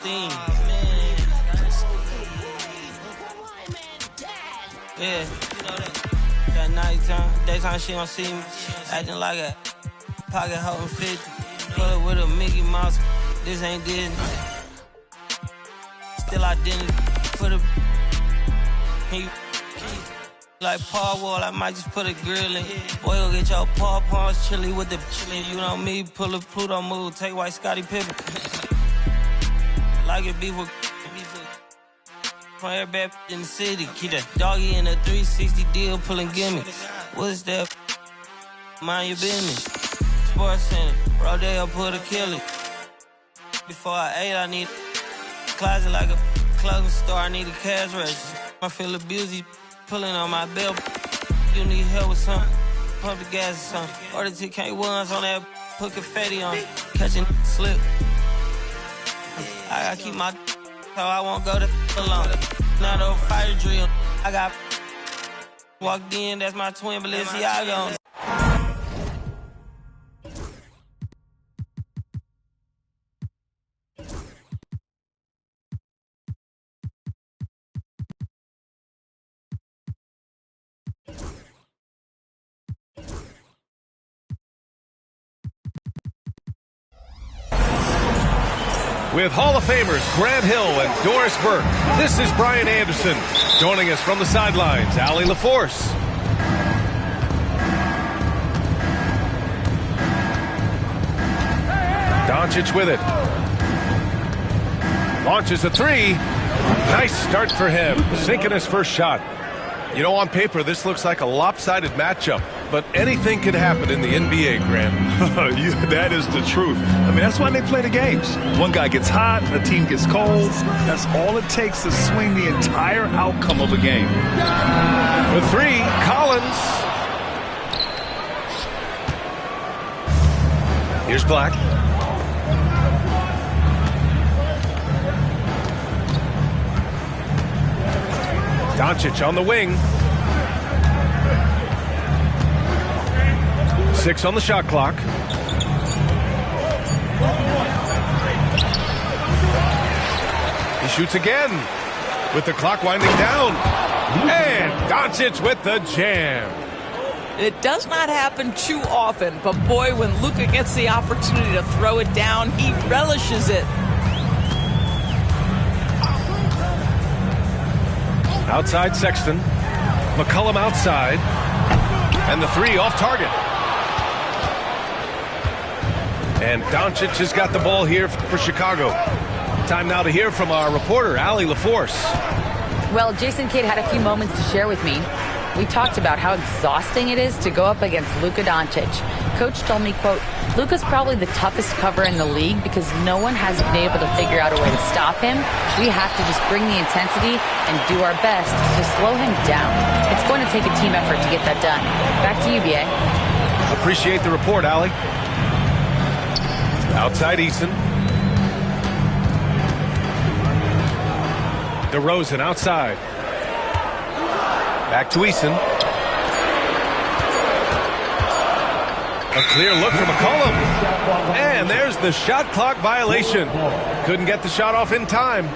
thing. Man. Yeah, you know that nighttime, daytime she don't see me, acting like a pocket holding 50. Pull up with a Mickey Mouse, this ain't Disney. Still identity for the like Paul Wall, I might just put a grill in. Boy, go get your paw paws chili with the chili. You know me, pull a Pluto move, take white Scottie Pippen. Like it beef with from everybody in the city. Keep that doggy in a 360 deal, pulling gimme. What's that? Mind your business. Sports Center, Rodeo, put a kill it. Before I ate, I need a closet like a clothing store. I need a cash register. I feel abused, pulling on my belt. You need help with something? Pump the gas or something. Order 2K ones on that, put confetti on. Catching slip. I gotta keep my so I won't go to alone. Not a fire drill. I got walked in, that's my twin Balenciaga. With Hall of Famers Grant Hill and Doris Burke, this is Brian Anderson. Joining us from the sidelines, Allie LaForce. Doncic with it. Launches a three. Nice start for him, sinking his first shot. You know, on paper, this looks like a lopsided matchup, but anything can happen in the NBA, Grant. That is the truth. I mean, that's why they play the games. One guy gets hot, a team gets cold. That's all it takes to swing the entire outcome of a game. For three, Collins. Here's Black. Doncic on the wing. 6 on the shot clock. He shoots again with the clock winding down. And Doncic with the jam. It does not happen too often, but boy, when Luka gets the opportunity to throw it down, he relishes it. Outside Sexton. McCollum outside. And the three off target. And Doncic has got the ball here for Chicago. Time now to hear from our reporter, Allie LaForce. Well, Jason Kidd had a few moments to share with me. We talked about how exhausting it is to go up against Luka Doncic. Coach told me, quote, Luka's probably the toughest cover in the league because no one has been able to figure out a way to stop him. We have to just bring the intensity and do our best to slow him down. It's going to take a team effort to get that done. Back to you, B.A. Appreciate the report, Allie. Outside Eason. DeRozan outside. Back to Eason. A clear look from McCollum. And there's the shot clock violation. Couldn't get the shot off in time.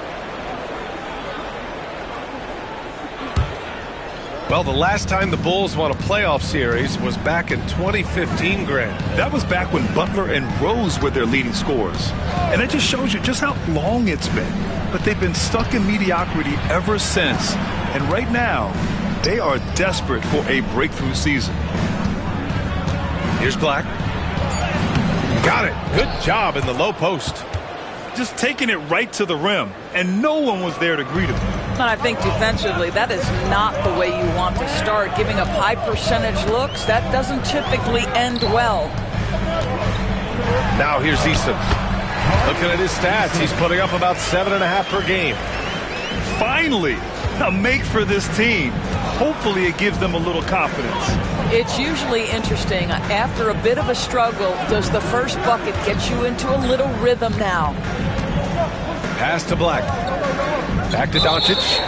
Well, the last time the Bulls won a playoff series was back in 2015, Grant. That was back when Butler and Rose were their leading scorers. And it just shows you just how long it's been. But they've been stuck in mediocrity ever since. And right now, they are desperate for a breakthrough season. Here's Black. Got it. Good job in the low post. Just taking it right to the rim, and no one was there to greet him. And I think defensively, that is not the way you want to start. Giving up high percentage looks, that doesn't typically end well. Now here's Easton. Looking at his stats, he's putting up about 7.5 per game. Finally, a make for this team. Hopefully it gives them a little confidence. It's usually interesting. After a bit of a struggle, does the first bucket get you into a little rhythm now? Pass to Black. Back to Doncic.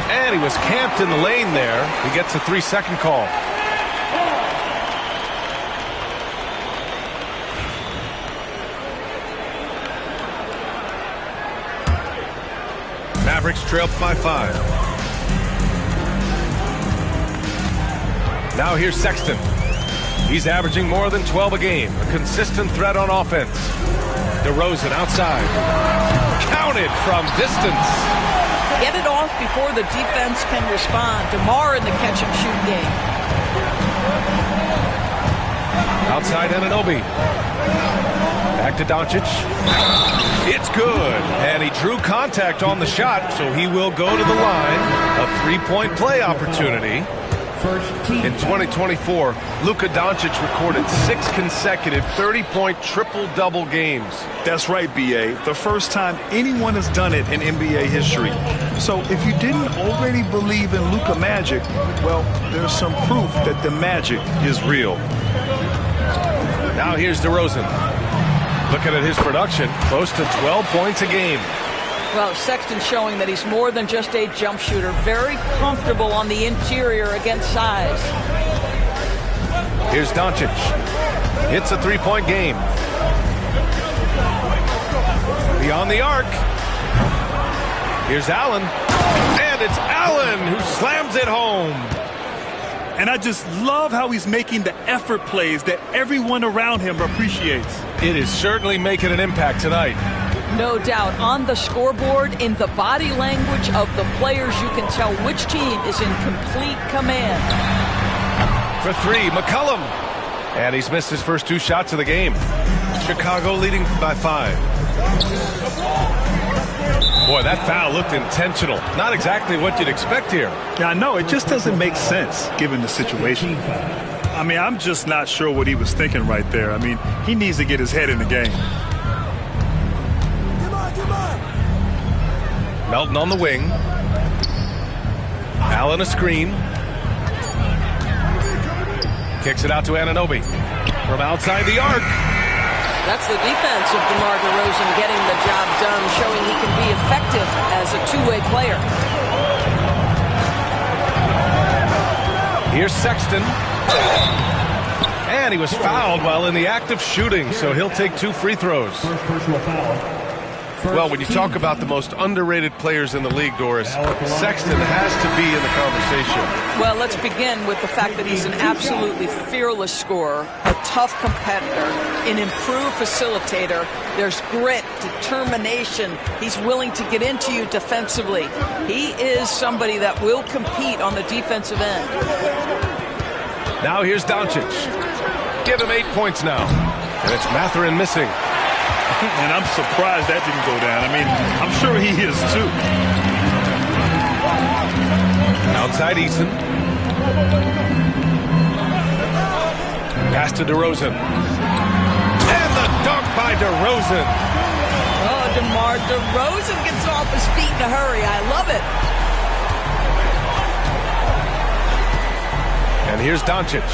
And he was camped in the lane there. He gets a 3-second call. Mavericks trail by 5. Now here's Sexton. He's averaging more than 12 a game, a consistent threat on offense. DeRozan outside. Counted from distance. Get it off before the defense can respond. DeMar in the catch-and-shoot game. Outside Anunoby. Back to Doncic. It's good. And he drew contact on the shot, so he will go to the line. A three-point play opportunity. In 2024, Luka Doncic recorded 6 consecutive 30-point triple-double games. That's right, B.A. The first time anyone has done it in NBA history. So if you didn't already believe in Luka magic, well, there's some proof that the magic is real. Now here's DeRozan. Looking at his production, close to 12 points a game. Well, Sexton showing that he's more than just a jump shooter. Very comfortable on the interior against size. Here's Doncic. Hits a three-point game. Beyond the arc. Here's Allen. And it's Allen who slams it home. And I just love how he's making the effort plays that everyone around him appreciates. It is certainly making an impact tonight. No doubt. On the scoreboard, in the body language of the players, you can tell which team is in complete command. For 3, McCollum. And he's missed his first 2 shots of the game. Chicago leading by 5. Boy, that foul looked intentional. Not exactly what you'd expect here. Yeah, I know. It just doesn't make sense given the situation. I mean, I'm just not sure what he was thinking right there. I mean, he needs to get his head in the game. Melton on the wing. Allen a screen. Kicks it out to Anunoby. From outside the arc. That's the defense of DeMar DeRozan getting the job done, showing he can be effective as a two-way player. Here's Sexton. And he was fouled while in the act of shooting, so he'll take 2 free throws. Well, when you talk about the most underrated players in the league, Doris, Sexton has to be in the conversation. Well, let's begin with the fact that he's an absolutely fearless scorer, a tough competitor, an improved facilitator. There's grit, determination. He's willing to get into you defensively. He is somebody that will compete on the defensive end. Now here's Doncic. Give him 8 points now. And it's Mathurin missing. And I'm surprised that didn't go down. I mean, I'm sure he is too. Outside Eason. Pass to DeRozan. And the dunk by DeRozan. Oh, DeMar DeRozan gets off his feet in a hurry. I love it. And here's Doncic.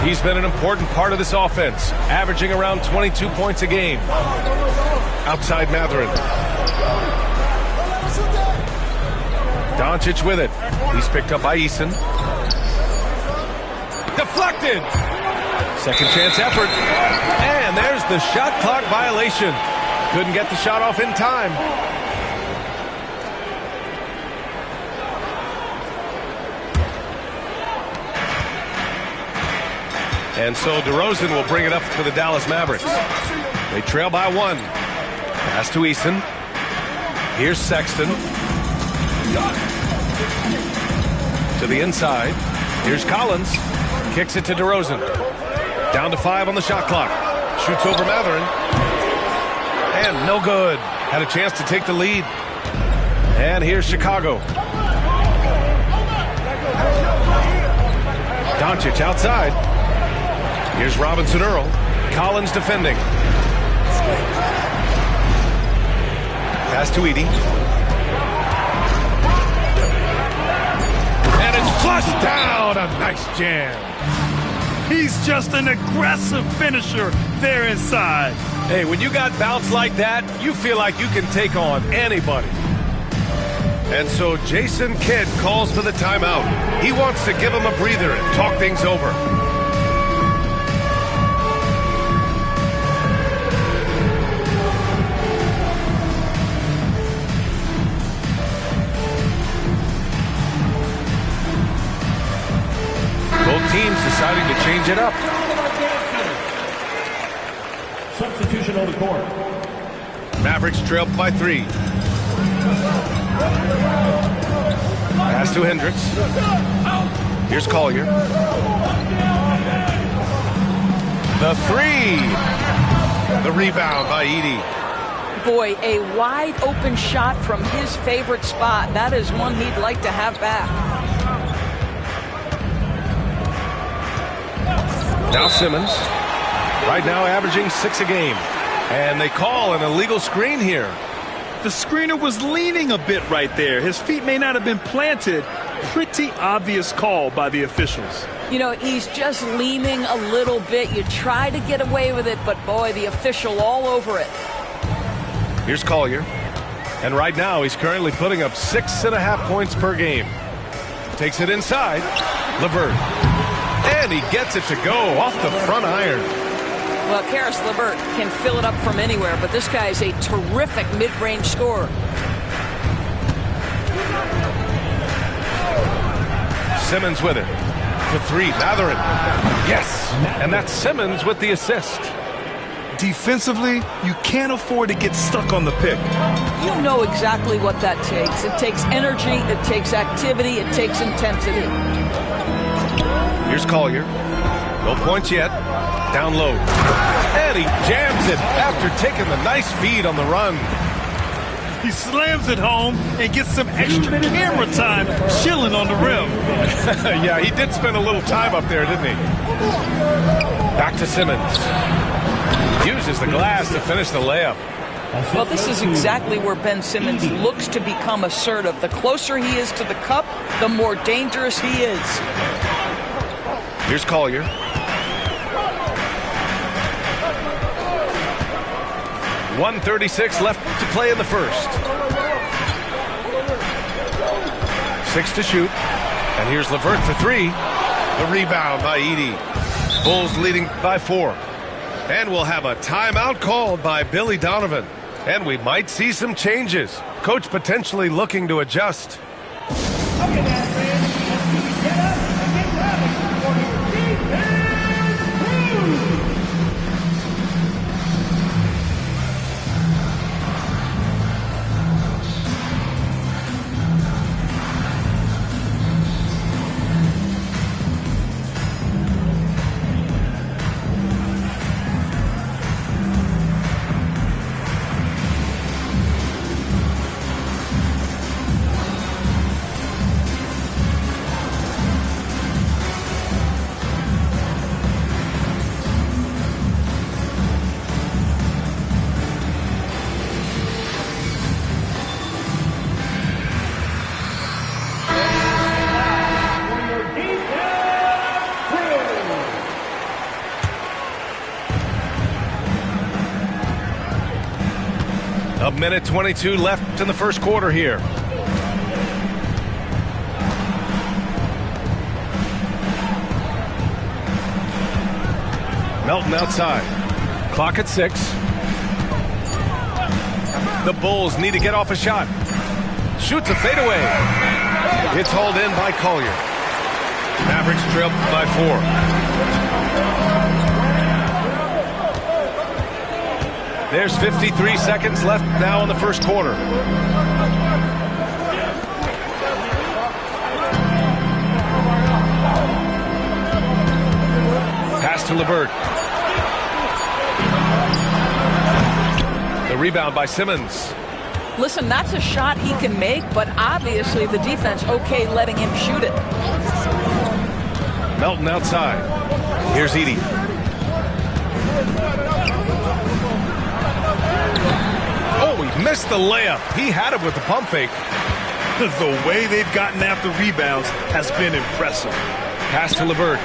He's been an important part of this offense, averaging around 22 points a game. Outside Mathurin. Doncic with it. He's picked up by Eason. Deflected. Second chance effort. And there's the shot clock violation. Couldn't get the shot off in time. And so DeRozan will bring it up for the Dallas Mavericks. They trail by 1. Pass to Eason. Here's Sexton. To the inside. Here's Collins. Kicks it to DeRozan. Down to 5 on the shot clock. Shoots over Mathurin. And no good. Had a chance to take the lead. And here's Chicago. Doncic outside. Here's Robinson Earl. Collins defending. Pass to Edey. And it's flushed down. A nice jam. He's just an aggressive finisher there inside. Hey, when you got bounce like that, you feel like you can take on anybody. And so Jason Kidd calls for the timeout. He wants to give him a breather and talk things over. deciding to change it up. Substitution on the court. Mavericks trail by 3. Pass to Hendricks. Here's Collier. The 3. The rebound by Edey. Boy, a wide open shot from his favorite spot. That is one he'd like to have back. Now Simmons. Right now averaging 6 a game. And they call an illegal screen here. The screener was leaning a bit right there. His feet may not have been planted. Pretty obvious call by the officials. You know, he's just leaning a little bit. You try to get away with it, but boy, the official all over it. Here's Collier. And right now he's currently putting up 6.5 points per game. Takes it inside. LeVert. And he gets it to go off the front iron. Well, Karis LeVert can fill it up from anywhere, but this guy is a terrific mid-range scorer. Simmons with it. For 3. Matherin. Yes. And that's Simmons with the assist. Defensively, you can't afford to get stuck on the pick. You know exactly what that takes. It takes energy, it takes activity, it takes intensity. Here's Collier. No points yet. Down low. And he jams it after taking the nice feed on the run. He slams it home and gets some extra camera time chilling on the rim. Yeah, he did spend a little time up there, didn't he? Back to Simmons. Uses the glass to finish the layup. Well, this is exactly where Ben Simmons looks to become assertive. The closer he is to the cup, the more dangerous he is. Here's Collier. .136 left to play in the first. 6 to shoot. And here's LeVert for 3. The rebound by Edey. Bulls leading by 4. And we'll have a timeout called by Billy Donovan. And we might see some changes. Coach potentially looking to adjust. A minute 22 left in the first quarter here. Melton outside. Clock at 6. The Bulls need to get off a shot. Shoots a fadeaway. It's hauled in by Collier. Mavericks trail by 4. There's 53 seconds left now in the first quarter. Pass to LeVert. The rebound by Simmons. Listen, that's a shot he can make, but obviously the defense okay letting him shoot it. Melton outside. Here's Edey. Oh, he missed the layup. He had it with the pump fake. The way they've gotten after rebounds has been impressive. Pass to LeVert.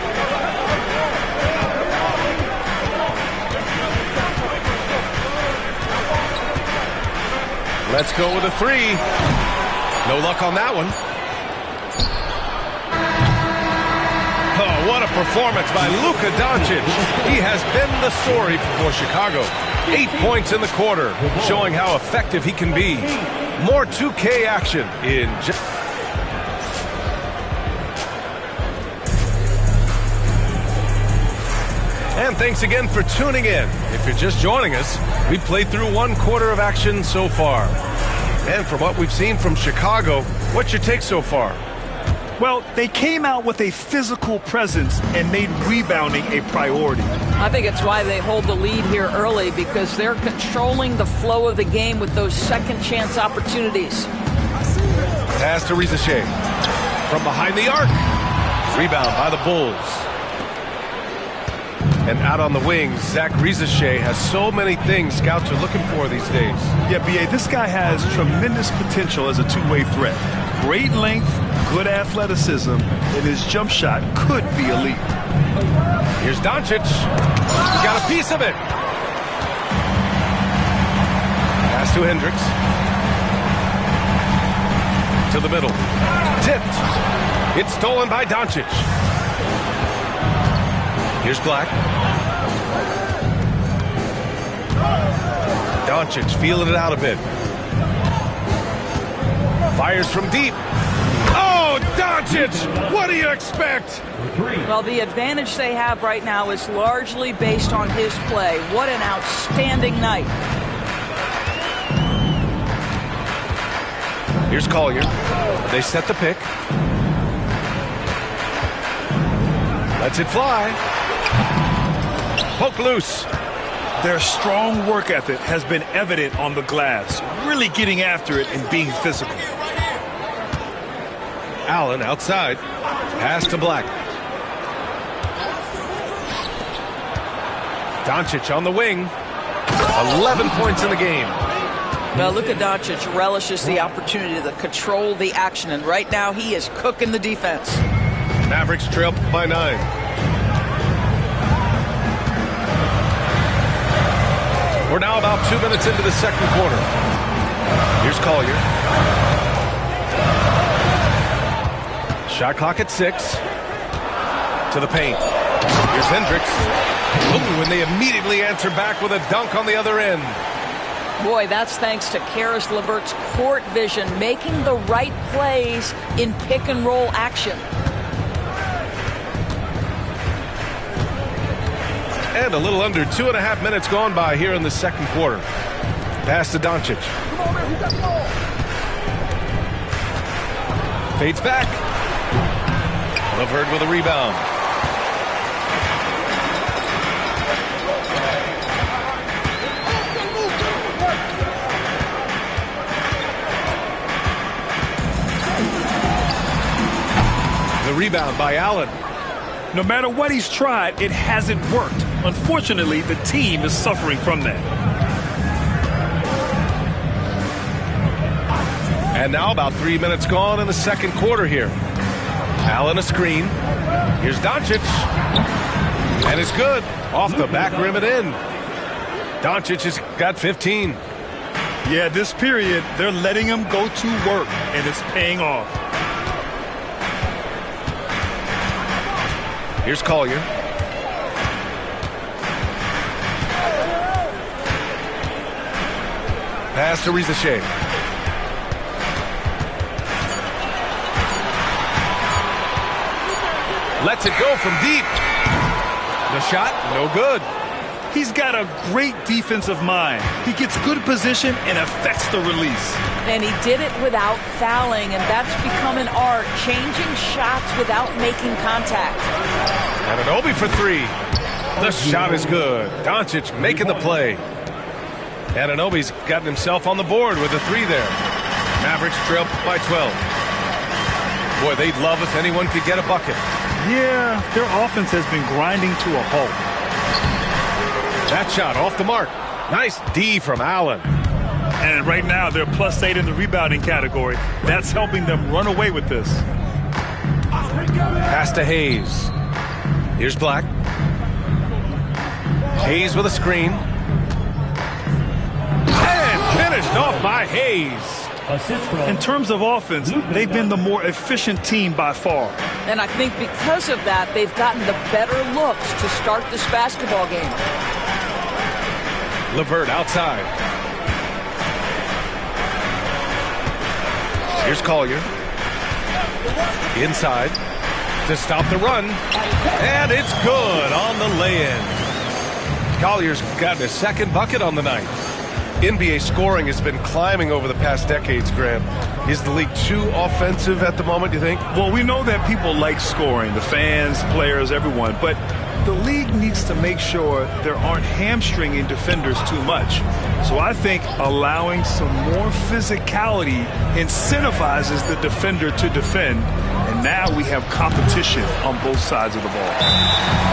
Let's go with a 3. No luck on that one. Oh, what a performance by Luka Doncic. He has been the story for Chicago. 8 points in the quarter, showing how effective he can be. More 2K action in And thanks again for tuning in. If you're just joining us, we've played through 1 quarter of action so far. And from what we've seen from Chicago, what's your take so far? Well, they came out with a physical presence and made rebounding a priority. I think it's why they hold the lead here early, because they're controlling the flow of the game with those second chance opportunities. Pass to Rizachet. From behind the arc. Rebound by the Bulls. And out on the wings, Zach Rizachet has so many things scouts are looking for these days. Yeah, B.A., this guy has tremendous potential as a two-way threat. Great length, good athleticism, and his jump shot could be elite. Here's Doncic. He got a piece of it. Pass to Hendricks. To the middle. Tipped. It's stolen by Doncic. Here's Black. Doncic feeling it out a bit. Fires from deep. Oh, Doncic! What do you expect? Well, the advantage they have right now is largely based on his play. What an outstanding night. Here's Collier. They set the pick. Lets it fly. Poke loose. Their strong work ethic has been evident on the glass, really getting after it and being physical. Allen outside. Pass to Black. Doncic on the wing. 11 points in the game. Well, Luka Doncic relishes the opportunity to control the action, and right now he is cooking the defense. Mavericks trail by 9. We're now about 2 minutes into the second quarter. Here's Collier. Shot clock at 6. To the paint. Here's Hendricks. Ooh, and they immediately answer back with a dunk on the other end. Boy, that's thanks to Karis LeVert's court vision, making the right plays in pick-and-roll action. And a little under 2.5 minutes gone by here in the second quarter. Pass to Doncic. Fades back. LeVert with a rebound. The rebound by Allen. No matter what he's tried, it hasn't worked. Unfortunately, the team is suffering from that. And now about 3 minutes gone in the second quarter here. Allen a screen. Here's Doncic. And it's good. Off the back rim and in. Doncic has got 15. Yeah, this period, they're letting him go to work, and it's paying off. Here's Collier. Pass to Rizachet. Lets it go from deep. The shot, no good. He's got a great defensive mind. He gets good position and affects the release. And he did it without fouling, and that's become an art, changing shots without making contact. Anunoby for 3. The shot is good. Doncic making the play. Anunoby's gotten himself on the board with a 3 there. Mavericks trail by 12. Boy, they'd love if anyone could get a bucket. Yeah, their offense has been grinding to a halt. That shot off the mark. Nice D from Allen. And right now, they're +8 in the rebounding category. That's helping them run away with this. Pass to Hayes. Here's Black. Hayes with a screen. And finished off by Hayes. In terms of offense, they've been the more efficient team by far. And I think because of that, they've gotten the better looks to start this basketball game. LeVert outside. Here's Collier. Inside to stop the run. And it's good on the lay-in. Collier's gotten his second bucket on the night. NBA scoring has been climbing over the past decades, Grant. Is the league too offensive at the moment, do you think? Well, we know that people like scoring, the fans, players, everyone, but the league needs to make sure there aren't hamstringing defenders too much. So I think allowing some more physicality incentivizes the defender to defend, and now we have competition on both sides of the ball.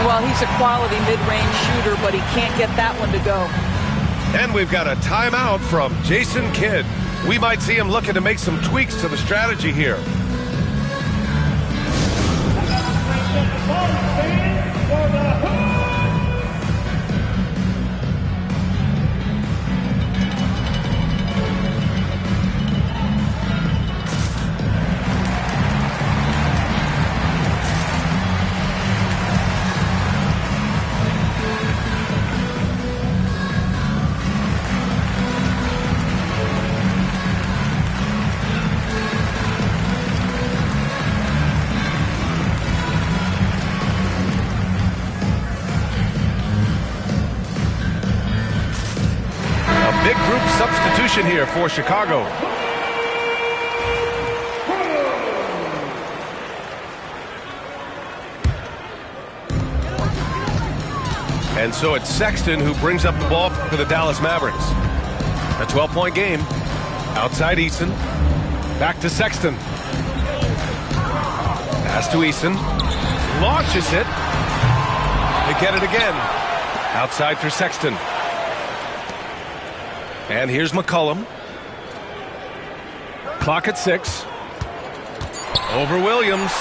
Well, he's a quality mid-range shooter, but he can't get that one to go. And we've got a timeout from Jason Kidd. We might see him looking to make some tweaks to the strategy here. Big group substitution here for Chicago. And so it's Sexton who brings up the ball for the Dallas Mavericks. A 12-point game. Outside Eason. Back to Sexton. Pass to Eason. Launches it. They get it again. Outside for Sexton. And here's McCollum. Clock at 6. Over Williams.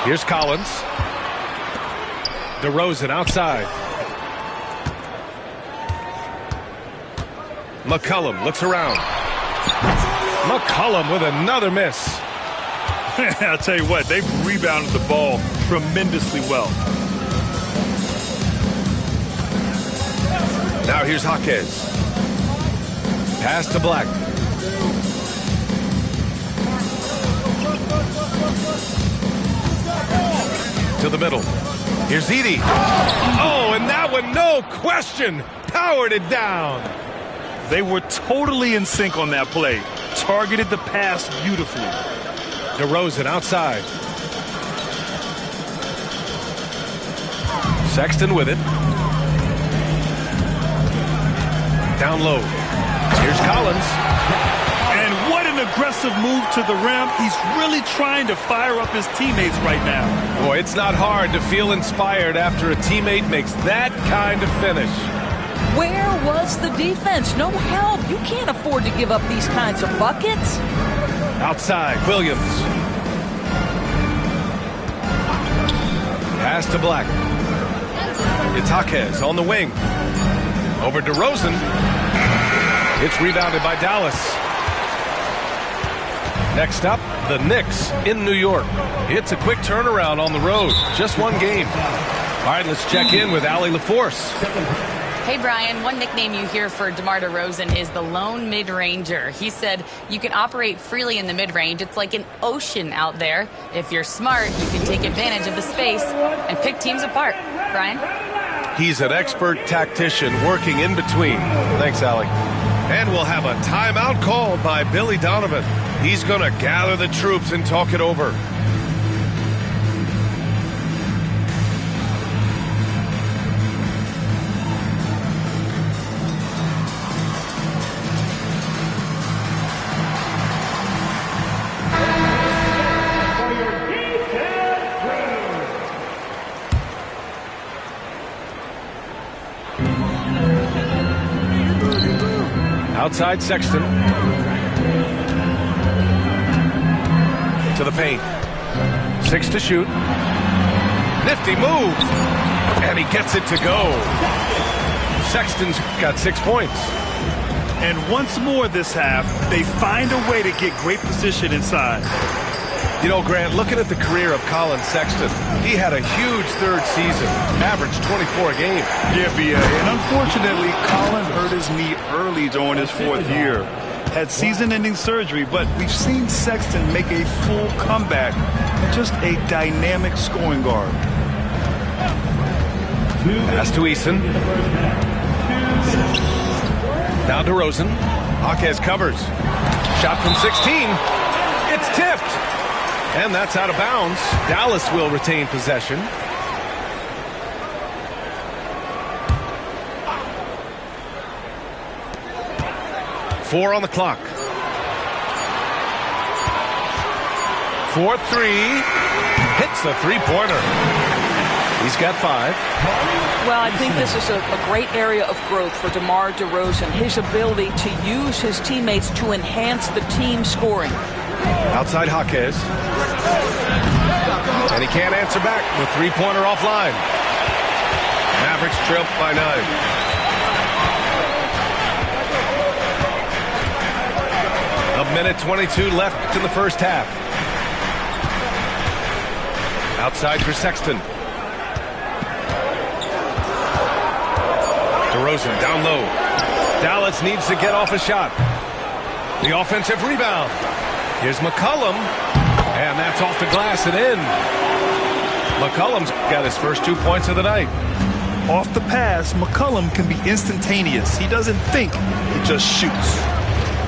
Here's Collins. DeRozan outside. McCollum looks around. McCollum with another miss. I'll tell you what, they've rebounded the ball tremendously well. Now here's Jaquez. Pass to Black. To the middle. Here's Edey. Oh, and that one, no question, powered it down. They were totally in sync on that play. Targeted the pass beautifully. DeRozan outside. Sexton with it. Down low. Here's Collins. And what an aggressive move to the rim. He's really trying to fire up his teammates right now. Boy, it's not hard to feel inspired after a teammate makes that kind of finish. Where was the defense? No help. You can't afford to give up these kinds of buckets. Outside, Williams. Pass to Black. It's Jaquez on the wing. Over DeRozan. It's rebounded by Dallas. Next up, the Knicks in New York. It's a quick turnaround on the road. Just one game. All right, let's check in with Allie LaForce. Hey, Brian, one nickname you hear for DeMar DeRozan is the lone mid-ranger. He said you can operate freely in the mid-range. It's like an ocean out there. If you're smart, you can take advantage of the space and pick teams apart. Brian? He's an expert tactician working in between. Thanks, Allie. And we'll have a timeout called by Billy Donovan. He's going to gather the troops and talk it over. Outside Sexton. To the paint. 6 to shoot. Nifty move. And he gets it to go. Sexton's got 6 points. And once more this half, they find a way to get great position inside. You know, Grant, looking at the career of Colin Sexton, he had a huge third season, averaged 24 a game. Yeah, B.A. And unfortunately, Colin hurt his knee early during his 4th year. Had season-ending surgery, but we've seen Sexton make a full comeback. Just a dynamic scoring guard. Pass to Eason. Now DeRozan. Jaquez covers. Shot from 16. It's tipped. And that's out of bounds. Dallas will retain possession. Four on the clock. 4-3. Hits the three-pointer. He's got 5. Well, I think this is a great area of growth for DeMar DeRozan. His ability to use his teammates to enhance the team scoring. Outside Jaquez. And he can't answer back. The three-pointer offline. Mavericks trail by 9. A minute 22 left in the first half. Outside for Sexton. DeRozan down low. Dallas needs to get off a shot. The offensive rebound. Here's McCollum. And that's off the glass and in. McCollum's got his first 2 points of the night. Off the pass, McCollum can be instantaneous. He doesn't think, he just shoots.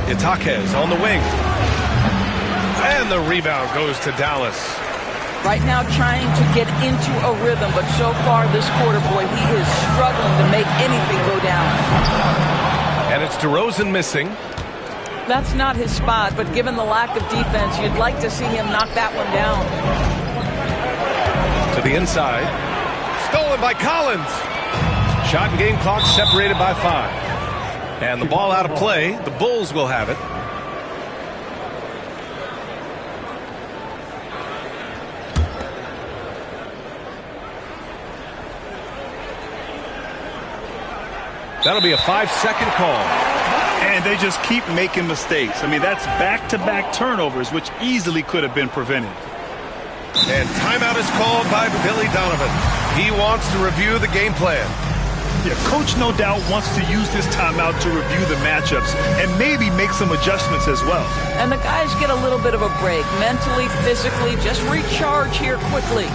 It's Jaquez on the wing. And the rebound goes to Dallas. Right now trying to get into a rhythm, but so far this quarter, boy, he is struggling to make anything go down. And it's DeRozan missing. That's not his spot, but given the lack of defense, you'd like to see him knock that one down. To the inside. Stolen by Collins. Shot and game clock separated by 5. And the ball out of play. The Bulls will have it. That'll be a 5-second call. And they just keep making mistakes. I mean, that's back-to-back turnovers, which easily could have been prevented. And timeout is called by Billy Donovan. He wants to review the game plan. Yeah, coach no doubt wants to use this timeout to review the matchups and maybe make some adjustments as well. And the guys get a little bit of a break. Mentally, physically, just recharge here quickly.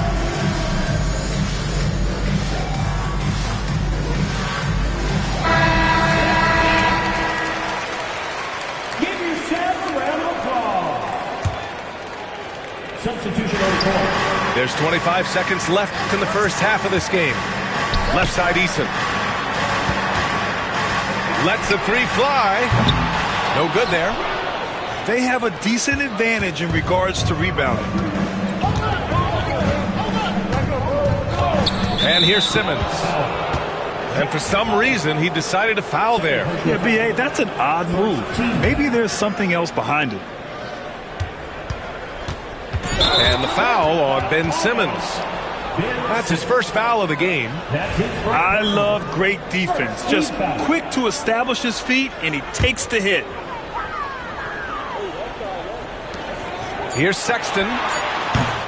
Substitution on the court. There's 25 seconds left in the first half of this game. Left side Eason. Lets the three fly. No good there. They have a decent advantage in regards to rebounding. And here's Simmons. And for some reason, he decided to foul there. Yeah, B.A., that's an odd move. Maybe there's something else behind it. And the foul on Ben Simmons. That's his first foul of the game. I love great defense. Just quick to establish his feet, and he takes the hit. Here's Sexton.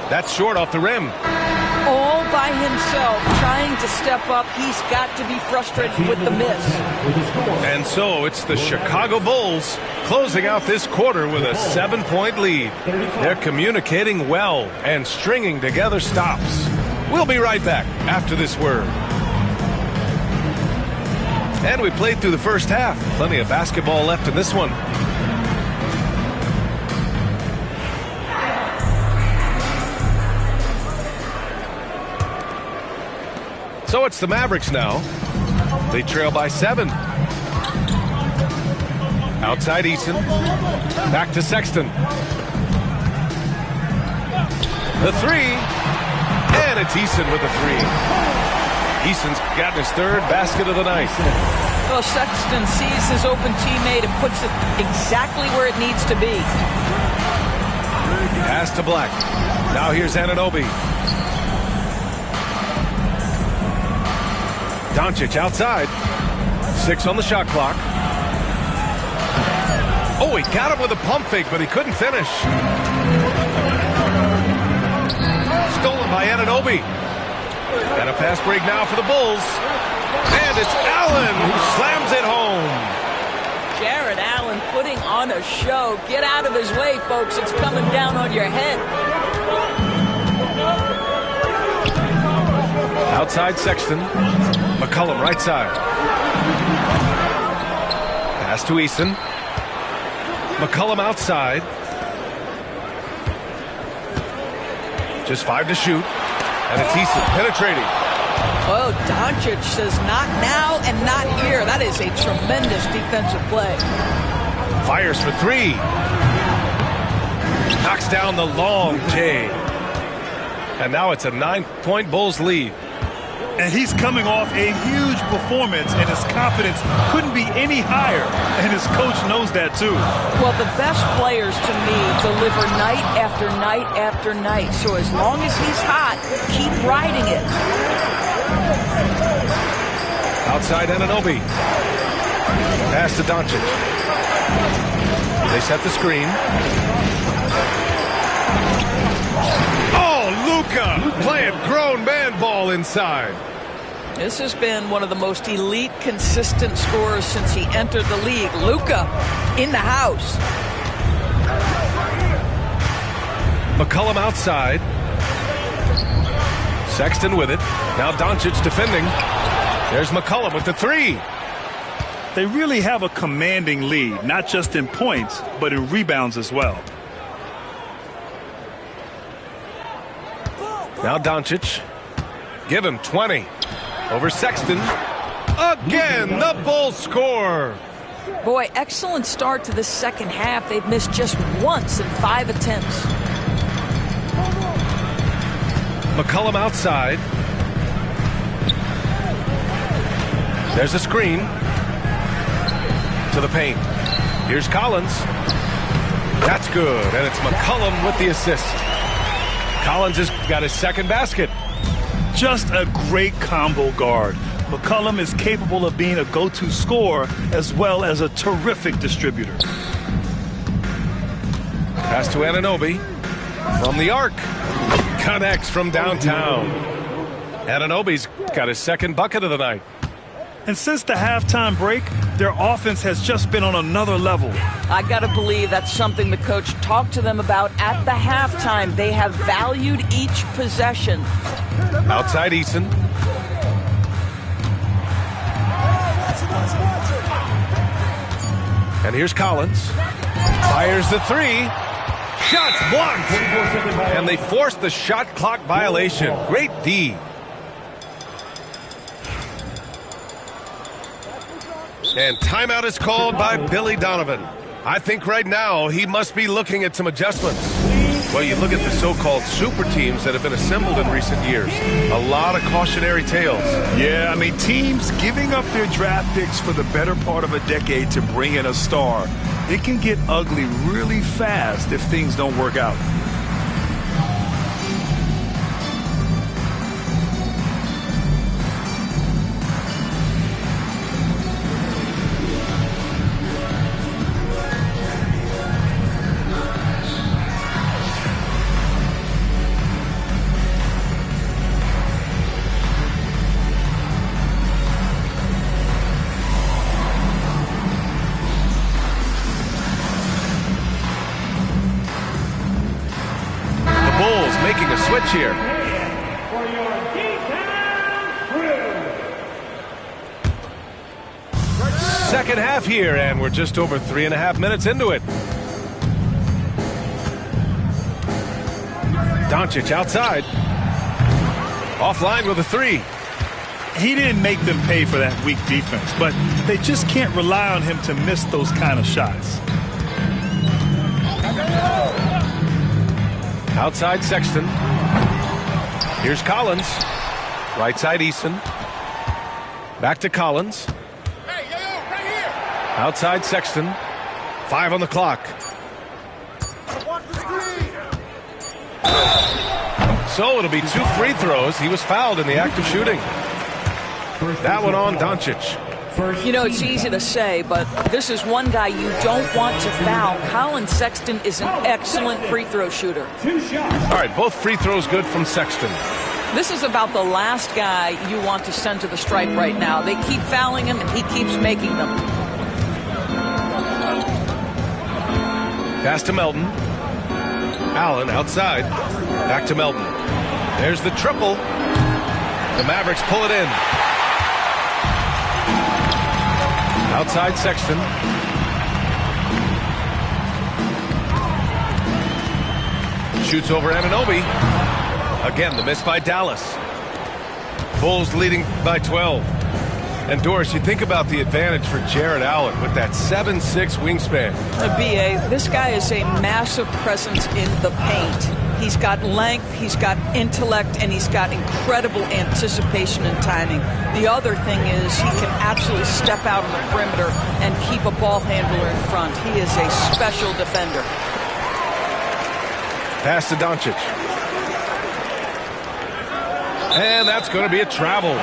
That's short off the rim. All by himself, trying to step up. He's got to be frustrated with the miss. And so it's the Chicago Bulls closing out this quarter with a 7-point lead. They're communicating well and stringing together stops. We'll be right back after this word. And we played through the first half. Plenty of basketball left in this one. So it's the Mavericks now. They trail by 7. Outside Eason. Back to Sexton. The three. And it's Eason with the three. Eason's gotten his third basket of the night. Well, Sexton sees his open teammate and puts it exactly where it needs to be. Pass to Black. Now here's Anunoby. Doncic outside. 6 on the shot clock. Oh, he got him with a pump fake, but he couldn't finish. Stolen by Anunoby. And a fast break now for the Bulls. And it's Allen who slams it home. Jared Allen putting on a show. Get out of his way, folks. It's coming down on your head. Outside Sexton. McCollum right side. Pass to Eason. McCollum outside. Just 5 to shoot. And it's Eason penetrating. Oh, Doncic says not now and not here. That is a tremendous defensive play. Fires for 3. Knocks down the long J. And now it's a 9-point Bulls lead. And he's coming off a huge performance, and his confidence couldn't be any higher. And his coach knows that, too. Well, the best players, to me, deliver night after night after night. So as long as he's hot, keep riding it. Outside Anunoby. Pass to Doncic. They set the screen. Oh, Luka playing grown man ball inside. This has been one of the most elite, consistent scorers since he entered the league. Luka in the house. McCollum outside. Sexton with it. Now Doncic defending. There's McCollum with the 3. They really have a commanding lead, not just in points, but in rebounds as well. Now Doncic. Give him 20. Over Sexton. Again, the Bulls score. Boy, excellent start to the second half. They've missed just once in 5 attempts. McCollum outside. There's a screen. To the paint. Here's Collins. That's good, and it's McCollum with the assist. Collins has got his second basket. Just a great combo guard. McCollum is capable of being a go-to scorer as well as a terrific distributor. Pass to Anunoby. From the arc. Connects from downtown. Anunoby's got his second bucket of the night. And since the halftime break, their offense has just been on another level. I got to believe that's something the coach talked to them about at the halftime. They have valued each possession. Outside Eason. And here's Collins. Fires the 3. Shots blocked. And they forced the shot clock violation. Great D. And timeout is called by Billy Donovan. I think right now he must be looking at some adjustments. Well, you look at the so-called super teams that have been assembled in recent years. A lot of cautionary tales. Yeah, I mean, teams giving up their draft picks for the better part of a decade to bring in a star. It can get ugly really fast if things don't work out. Making a switch here. Second half here, and we're just over 3.5 minutes into it. Doncic outside. Offline with a 3. He didn't make them pay for that weak defense, but they just can't rely on him to miss those kind of shots. Outside Sexton. Here's Collins. Right side Eason. Back to Collins. Outside Sexton. 5 on the clock. So it'll be 2 free throws. He was fouled in the act of shooting. That one on Doncic. You know, it's easy to say, but this is one guy you don't want to foul. Colin Sexton is an excellent free throw shooter. All right, both free throws good from Sexton. This is about the last guy you want to send to the stripe right now. They keep fouling him, and he keeps making them. Pass to Melton. Allen outside. Back to Melton. There's the triple. The Mavericks pull it in. Outside Sexton. Shoots over Anunoby. Again, the miss by Dallas. Bulls leading by 12. And Doris, you think about the advantage for Jared Allen with that 7'6" wingspan. B.A., this guy is a massive presence in the paint. He's got length, he's got intellect, and he's got incredible anticipation and timing. The other thing is he can absolutely step out on the perimeter and keep a ball handler in front. He is a special defender. Pass to Doncic. And that's going to be a travel.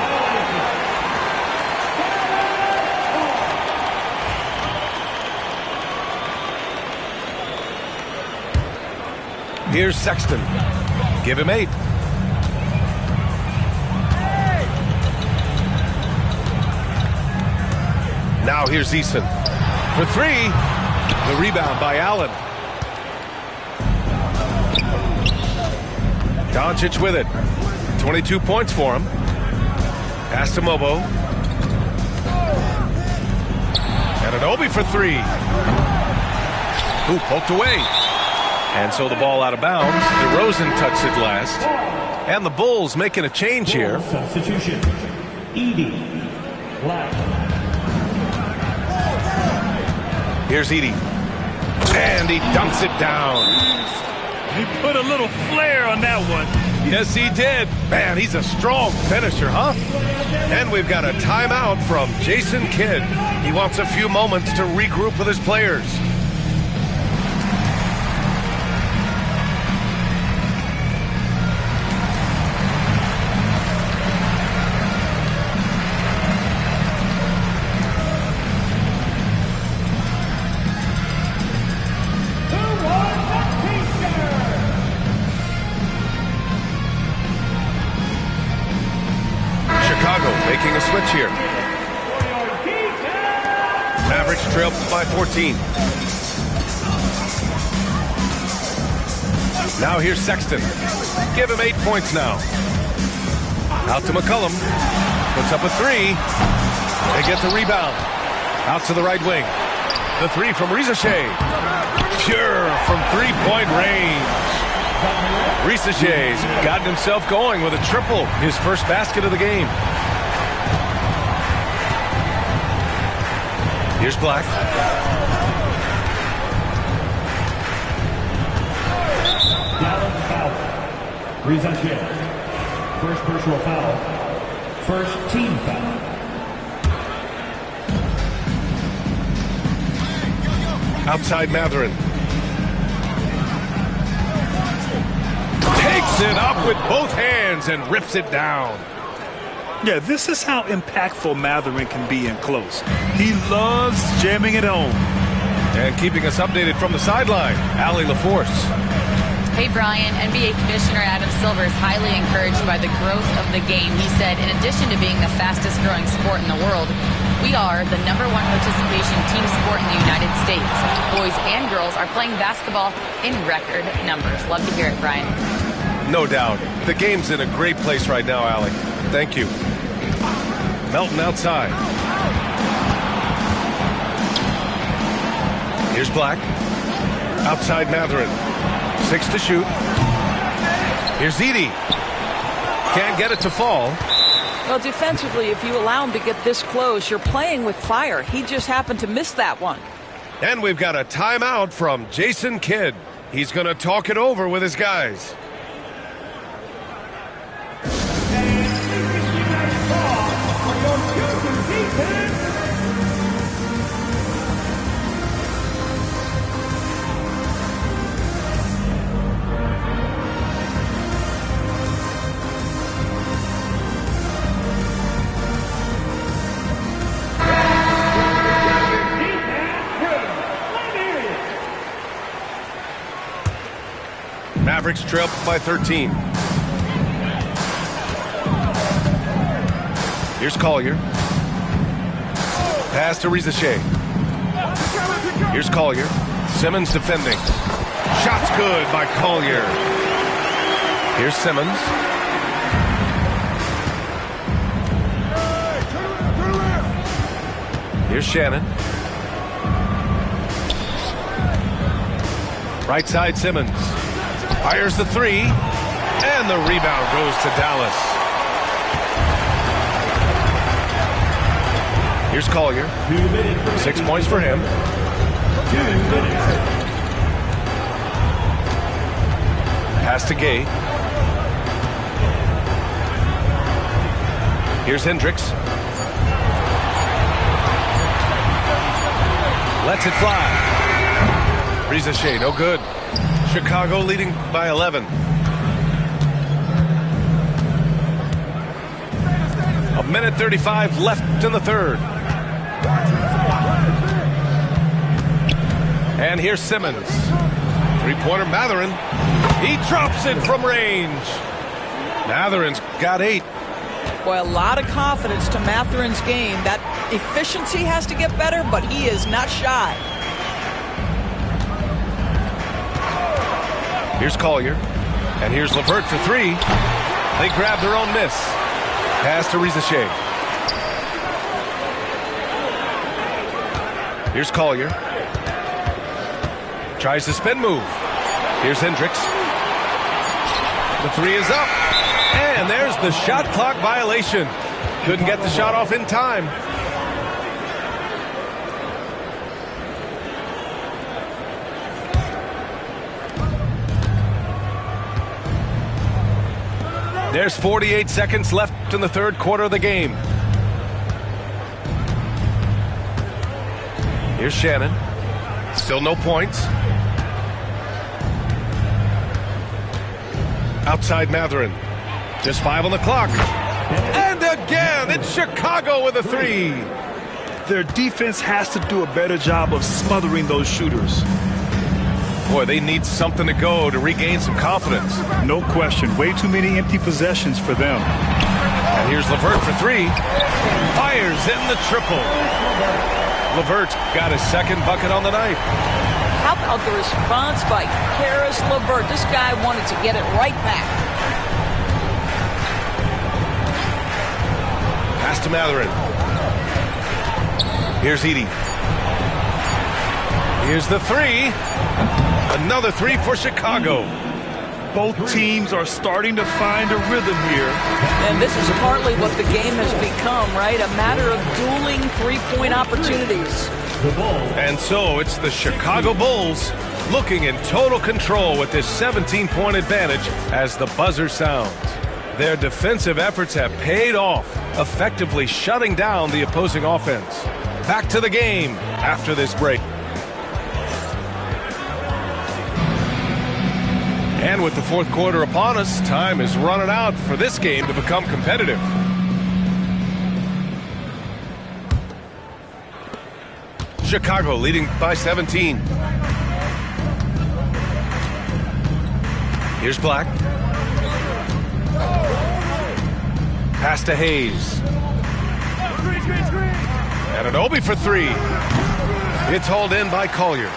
Here's Sexton. Give him 8. Now here's Eason. For 3. The rebound by Allen. Doncic with it. 22 points for him. Pass to Mobo. Anunoby for 3. Ooh, poked away. And so the ball out of bounds. DeRozan touched it last. And the Bulls making a change here. Substitution. Edie. Black. Here's Edie. And he dunks it down. He put a little flair on that one. Yes, he did. Man, he's a strong finisher, huh? And we've got a timeout from Jason Kidd. He wants a few moments to regroup with his players. Making a switch here. Mavericks trail by 14. Now here's Sexton. Give him 8 points now. Out to McCollum. Puts up a 3. They get the rebound. Out to the right wing. The 3 from Rizachet. Pure from three-point range. Rizachet's gotten himself going with a triple. His first basket of the game. Here's Black. Dallas foul. Rizachet. First personal foul. First team foul. Outside Matherin. Takes it up with both hands and rips it down. Yeah, this is how impactful Matherin can be in close. He loves jamming it home. And keeping us updated from the sideline, Allie LaForce. Hey, Brian, NBA Commissioner Adam Silver is highly encouraged by the growth of the game. He said, in addition to being the fastest growing sport in the world, we are the #1 participation team sport in the United States. Boys and girls are playing basketball in record numbers. Love to hear it, Brian. No doubt. The game's in a great place right now, Allie. Thank you. Melton outside. Here's Black. Outside Matherin. 6 to shoot. Here's Edie. Can't get it to fall. Well, defensively, if you allow him to get this close, you're playing with fire. He just happened to miss that one. And we've got a timeout from Jason Kidd. He's going to talk it over with his guys. Mavericks trail by 13. Here's Collier. Pass to Rizachet. Here's Collier. Simmons defending. Shot's good by Collier. Here's Simmons. Here's Shannon. Right side Simmons. Fires the three. And the rebound goes to Dallas. Here's Collier. 6 points for him. Pass to Gay. Here's Hendricks. Lets it fly. Ricochet, no good. Chicago leading by 11. A minute 35 left in the third. And here's Simmons. Three-pointer Mathurin. He drops it from range. Mathurin's got 8. Boy, a lot of confidence to Mathurin's game. That efficiency has to get better, but he is not shy. Here's Collier. And here's LeVert for 3. They grab their own miss. Pass to Ricochet. Here's Collier. Tries the spin move. Here's Hendricks. The 3 is up. And there's the shot clock violation. Couldn't get the shot off in time. There's 48 seconds left in the third quarter of the game. Here's Shannon. Still no points. Outside Mathurin. Just 5 on the clock. And again, it's Chicago with a 3. Their defense has to do a better job of smothering those shooters. Boy, they need something to go to regain some confidence. No question. Way too many empty possessions for them. And here's LeVert for 3. Fires in the triple. LeVert got his second bucket on the night. How about the response by Karis LeVert? This guy wanted to get it right back. Pass to Mathurin. Here's Edey. Here's the 3. Another 3 for Chicago. Both teams are starting to find a rhythm here. And this is partly what the game has become, right? A matter of dueling three-point opportunities. And so it's the Chicago Bulls looking in total control with this 17-point advantage as the buzzer sounds. Their defensive efforts have paid off, effectively shutting down the opposing offense. Back to the game after this break. And with the fourth quarter upon us, time is running out for this game to become competitive. Chicago leading by 17. Here's Black. Pass to Hayes. Anunoby for 3. It's hauled in by Collier.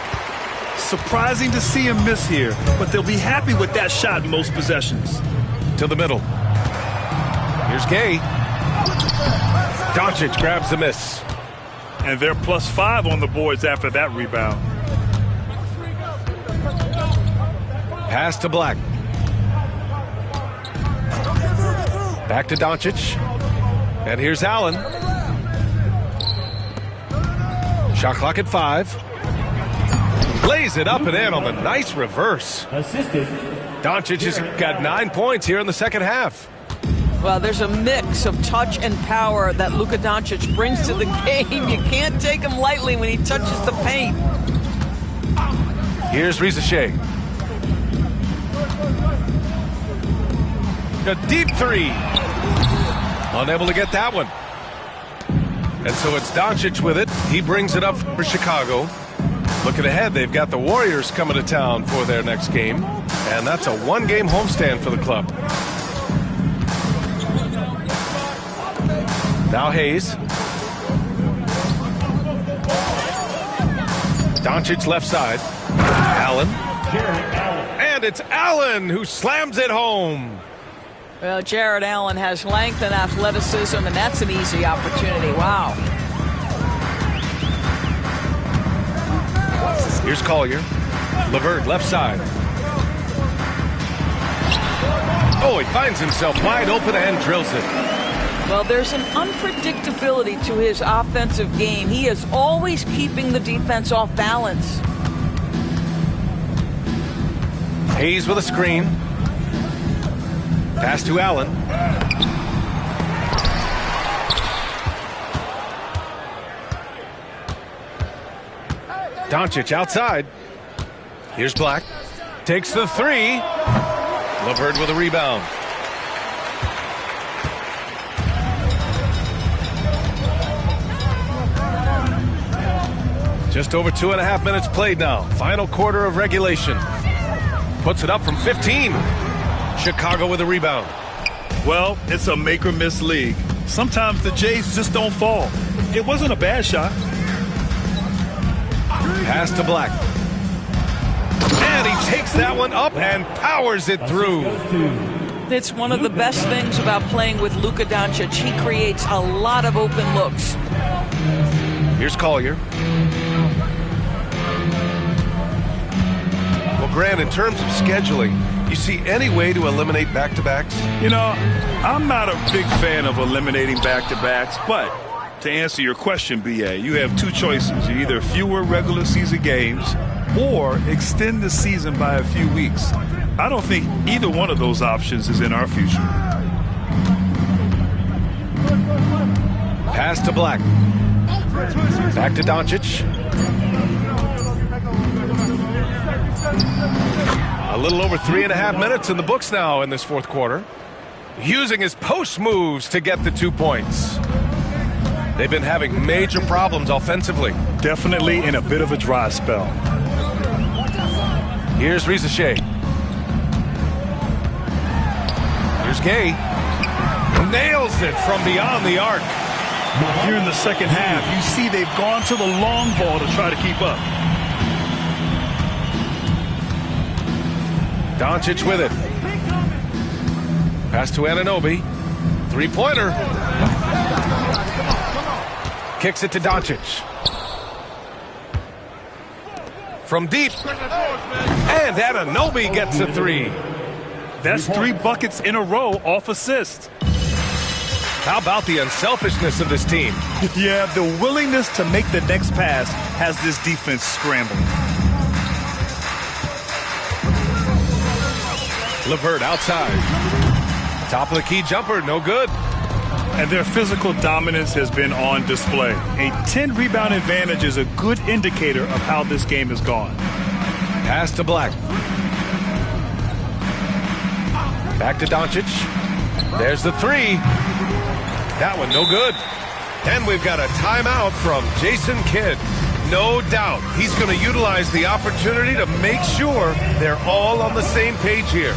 Surprising to see him miss here, but they'll be happy with that shot in most possessions. To the middle. Here's Gay. Doncic grabs the miss. And they're +5 on the boards after that rebound. Pass to Black. Back to Doncic. And here's Allen. Shot clock at 5. Lays it up and in on the nice reverse. Assisted. Doncic has got 9 points here in the second half. Well, there's a mix of touch and power that Luka Doncic brings to the game. You can't take him lightly when he touches the paint. Here's Ricochet. A deep 3. Unable to get that one. And so it's Doncic with it. He brings it up for Chicago. Looking ahead, they've got the Warriors coming to town for their next game. And that's a one-game homestand for the club. Now Hayes. Doncic left side. Allen. And it's Allen who slams it home. Well, Jared Allen has length and athleticism, and that's an easy opportunity. Wow. Here's Collier. LeVert, left side. Oh, he finds himself wide open and drills it. Well, there's an unpredictability to his offensive game. He is always keeping the defense off balance. Hayes with a screen. Pass to Allen. Doncic outside. Here's Black. Takes the three. LeVert with a rebound. Just over 2.5 minutes played now. Final quarter of regulation. Puts it up from 15. Chicago with a rebound. Well, it's a make or miss league. Sometimes the Jays just don't fall. It wasn't a bad shot. Pass to Black. And he takes that one up and powers it through. It's one of the best things about playing with Luka Doncic. He creates a lot of open looks. Here's Collier. Well, Grant, in terms of scheduling, you see any way to eliminate back-to-backs? You know, I'm not a big fan of eliminating back-to-backs, but to answer your question, BA, you have two choices. Either fewer regular season games or extend the season by a few weeks. I don't think either one of those options is in our future. Pass to Black. Back to Doncic. A little over 3.5 minutes in the books now in this fourth quarter. Using his post moves to get the 2 points. They've been having major problems offensively. Definitely in a bit of a dry spell. Here's Rizachet. Here's Gay. Nails it from beyond the arc. Here in the second half, you see they've gone to the long ball to try to keep up. Doncic with it. Pass to Anunoby. Three-pointer. Kicks it to Doncic. From deep. And Anunoby gets a three. That's 3 buckets in a row off assist. How about the unselfishness of this team? Yeah, the willingness to make the next pass has this defense scrambling. LeVert outside. Top of the key jumper, no good. And their physical dominance has been on display. A 10-rebound advantage is a good indicator of how this game has gone. Pass to Black. Back to Doncic. There's the three. That one no good. And we've got a timeout from Jason Kidd. No doubt he's going to utilize the opportunity to make sure they're all on the same page here.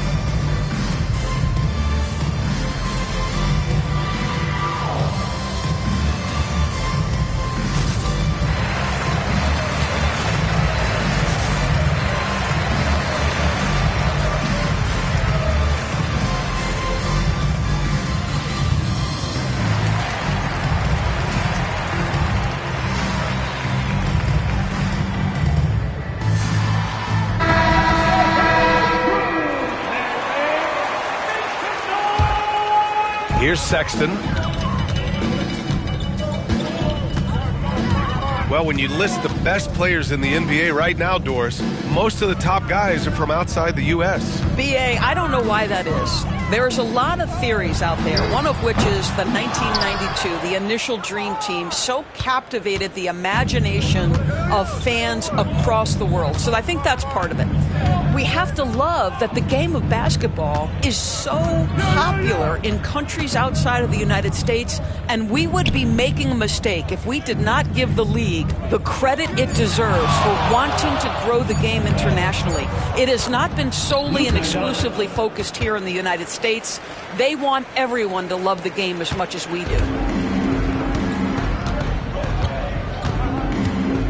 Here's Sexton. Well, when you list the best players in the NBA right now, Doris, most of the top guys are from outside the U.S. BA, I don't know why that is. There's a lot of theories out there, one of which is the 1992, the initial Dream Team, so captivated the imagination of fans across the world. So I think that's part of it. We have to love that the game of basketball is so popular in countries outside of the United States, and we would be making a mistake if we did not give the league the credit it deserves for wanting to grow the game internationally. It has not been solely and exclusively focused here in the United States. They want everyone to love the game as much as we do.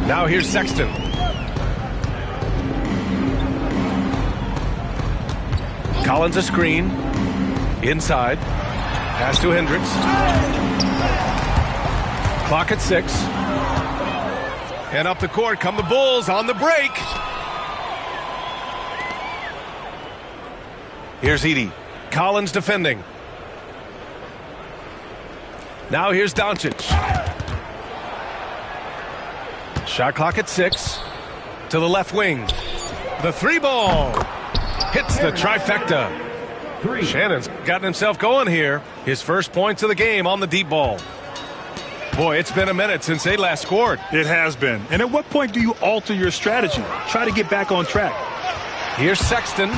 Now here's Sexton. Collins a screen. Inside. Pass to Hendricks. Clock at 6. And up the court come the Bulls on the break. Here's Edey. Collins defending. Now here's Doncic. Shot clock at 6. To the left wing. The 3-ball. Hits the trifecta. Shannon's gotten himself going here. His first points of the game on the deep ball. Boy, it's been a minute since they last scored. It has been. And at what point do you alter your strategy? Try to get back on track. Here's Sexton.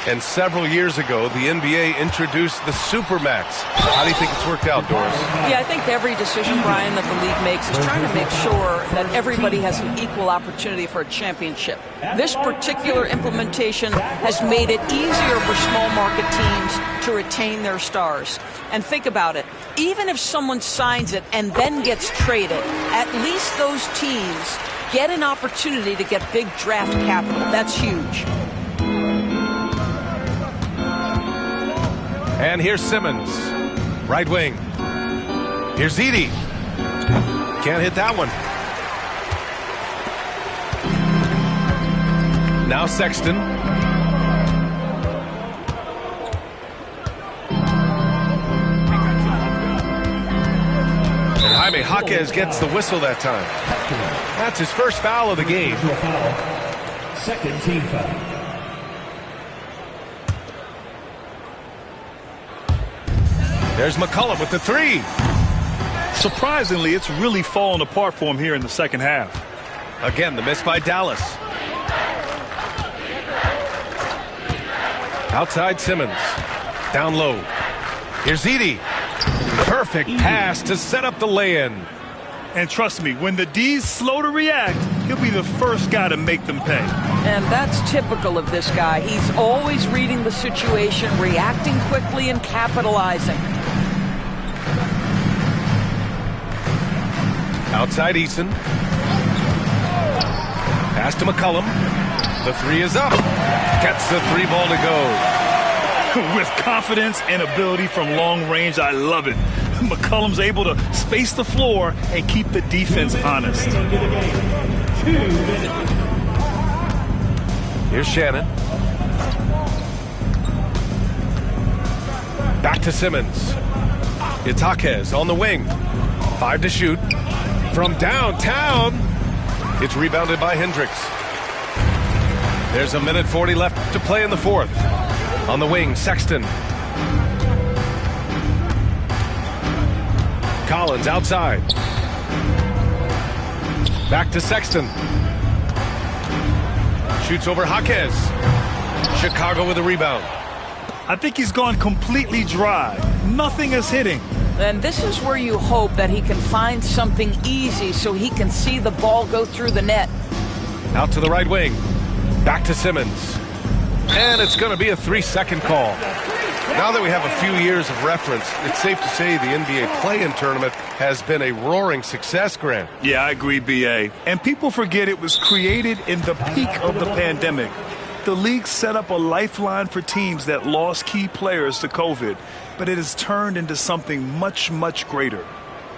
And several years ago, the NBA introduced the Supermax. How do you think it's worked out, Doris? Yeah, I think every decision, Brian, that the league makes is trying to make sure that everybody has an equal opportunity for a championship. This particular implementation has made it easier for small market teams to retain their stars. And think about it. Even if someone signs it and then gets traded, at least those teams get an opportunity to get big draft capital. That's huge. And here's Simmons. Right wing. Here's Edey. Can't hit that one. Now Sexton. And Jaime Jaquez gets the whistle that time. That's his first foul of the game. Second team foul. There's McCollum with the 3. Surprisingly, it's really fallen apart for him here in the second half. Again, the miss by Dallas. Outside Simmons. Down low. Here's Edey. Perfect pass to set up the lay-in. And trust me, when the D's slow to react, he'll be the first guy to make them pay. And that's typical of this guy. He's always reading the situation, reacting quickly, and capitalizing. Outside Eason. Pass to McCollum. The 3 is up. Gets the 3-ball to go. With confidence and ability from long range, I love it. McCollum's able to space the floor and keep the defense honest. 2 minutes. Here's Shannon. Back to Simmons. It's Jaquez on the wing. 5 to shoot. From downtown. It's rebounded by Hendricks. There's a minute 40 left to play in the fourth. On the wing, Sexton. Collins outside. Back to Sexton. Shoots over Jaquez. Chicago with a rebound. I think he's gone completely dry. Nothing is hitting. And this is where you hope that he can find something easy so he can see the ball go through the net. Out to the right wing. Back to Simmons. And it's going to be a 3-second call. Now that we have a few years of reference, it's safe to say the NBA play-in tournament has been a roaring success, Grant. Yeah, I agree, B.A. And people forget it was created in the peak of the pandemic. The league set up a lifeline for teams that lost key players to COVID, but it has turned into something much, much greater.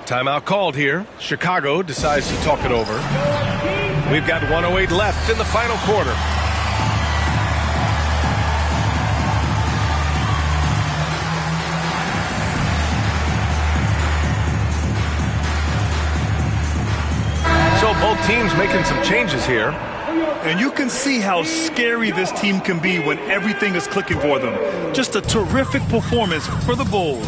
Timeout called here. Chicago decides to talk it over. We've got 1:08 left in the final quarter. So both teams making some changes here. And you can see how scary this team can be when everything is clicking for them. Just a terrific performance for the Bulls.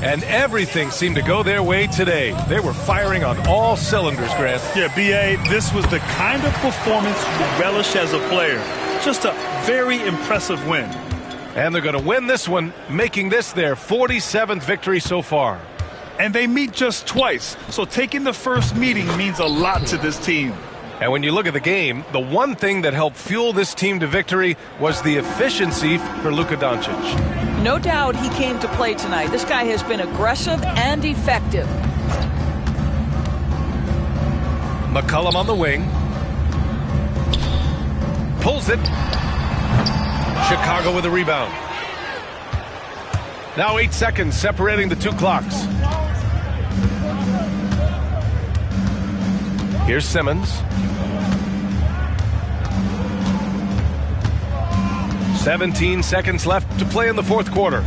And everything seemed to go their way today. They were firing on all cylinders, Grant. Yeah, B.A., this was the kind of performance you relish as a player. Just a very impressive win. And they're going to win this one, making this their 47th victory so far. And they meet just twice, so taking the first meeting means a lot to this team. And when you look at the game, the one thing that helped fuel this team to victory was the efficiency for Luka Doncic. No doubt he came to play tonight. This guy has been aggressive and effective. McCollum on the wing. Pulls it. Chicago with a rebound. Now 8 seconds separating the two clocks. Here's Simmons. 17 seconds left to play in the fourth quarter.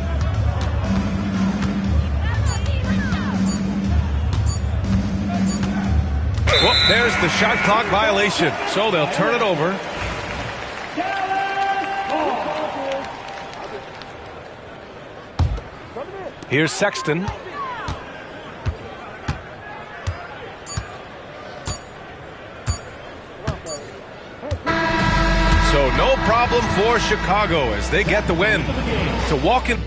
Well, there's the shot clock violation, so they'll turn it over. Here's Sexton. So no problem for Chicago as they get the win. To walk in.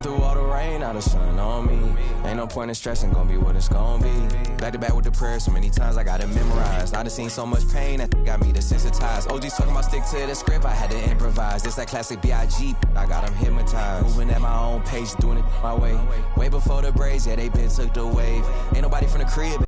Through all the rain, now the sun on me. Ain't no point in stressing, gonna be what it's gonna be. Back to back with the prayers, so many times I got it memorized. I done seen so much pain, that got me desensitized. OG's talking about stick to the script, I had to improvise. This that classic B.I.G., I got them hypnotized. Moving at my own pace, doing it my way. Way before the braids, yeah, they been took the wave. Ain't nobody from the crib.